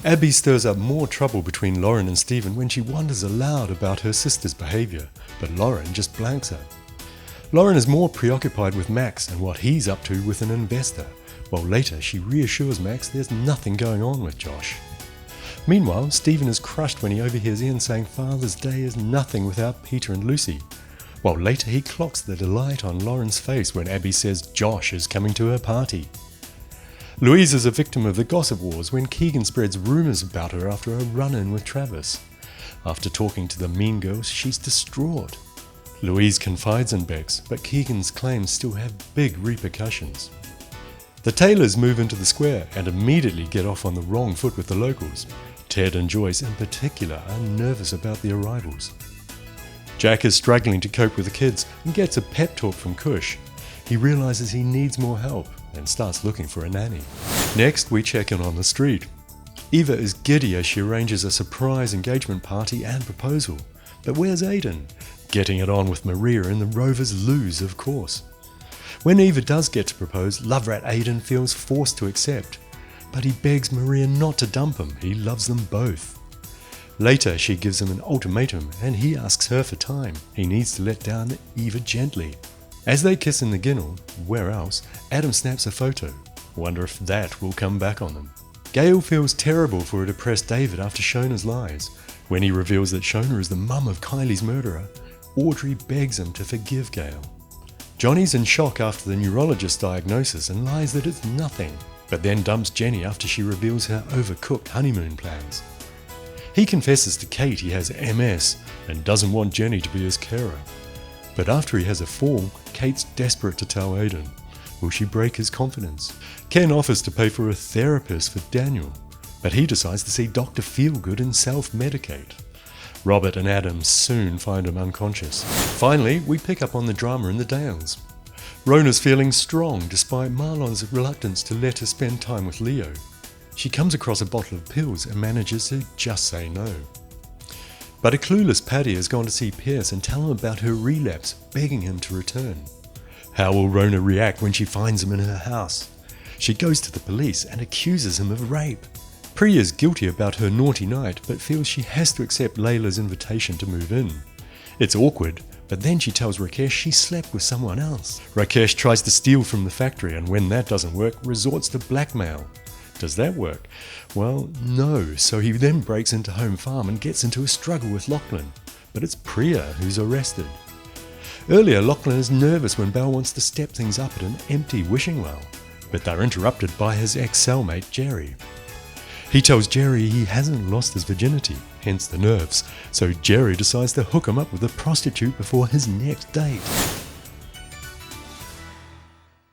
Abby stirs up more trouble between Lauren and Stephen when she wonders aloud about her sister's behaviour, but Lauren just blanks her. Lauren is more preoccupied with Max and what he's up to with an investor, while later she reassures Max there's nothing going on with Josh. Meanwhile, Stephen is crushed when he overhears Ian saying Father's Day is nothing without Peter and Lucy, while later he clocks the delight on Lauren's face when Abby says Josh is coming to her party. Louise is a victim of the gossip wars when Keegan spreads rumours about her after a run-in with Travis. After talking to the mean girls, she's distraught. Louise confides in Bex, but Keegan's claims still have big repercussions. The Taylors move into the square and immediately get off on the wrong foot with the locals. Ted and Joyce in particular are nervous about the arrivals. Jack is struggling to cope with the kids and gets a pep talk from Kush. He realises he needs more help and starts looking for a nanny. Next, we check in on the street. Eva is giddy as she arranges a surprise engagement party and proposal. But where's Aiden? Getting it on with Maria and the Rovers lose, of course. When Eva does get to propose, love rat Aiden feels forced to accept. But he begs Maria not to dump him, he loves them both. Later, she gives him an ultimatum and he asks her for time. He needs to let down Eva gently. As they kiss in the ginnel, where else, Adam snaps a photo. Wonder if that will come back on them. Gail feels terrible for a depressed David after Shona's lies. When he reveals that Shona is the mum of Kylie's murderer, Audrey begs him to forgive Gail. Johnny's in shock after the neurologist's diagnosis and lies that it's nothing, but then dumps Jenny after she reveals her overcooked honeymoon plans. He confesses to Kate he has MS and doesn't want Jenny to be his carer. But after he has a fall, Kate's desperate to tell Aiden. Will she break his confidence? Ken offers to pay for a therapist for Daniel, but he decides to see Dr. Feelgood and self-medicate. Robert and Adam soon find him unconscious. Finally, we pick up on the drama in the Dales. Rona's feeling strong despite Marlon's reluctance to let her spend time with Leo. She comes across a bottle of pills and manages to just say no. But a clueless Paddy has gone to see Pierce and tell him about her relapse, begging him to return. How will Rona react when she finds him in her house? She goes to the police and accuses him of rape. Priya's guilty about her naughty night, but feels she has to accept Layla's invitation to move in. It's awkward, but then she tells Rakesh she slept with someone else. Rakesh tries to steal from the factory and when that doesn't work, resorts to blackmail. Does that work? Well, no, so he then breaks into Home Farm and gets into a struggle with Lachlan, but it's Priya who's arrested. Earlier, Lachlan is nervous when Belle wants to step things up at an empty wishing well, but they're interrupted by his ex-cellmate Jerry. He tells Jerry he hasn't lost his virginity, hence the nerves, so Jerry decides to hook him up with a prostitute before his next date.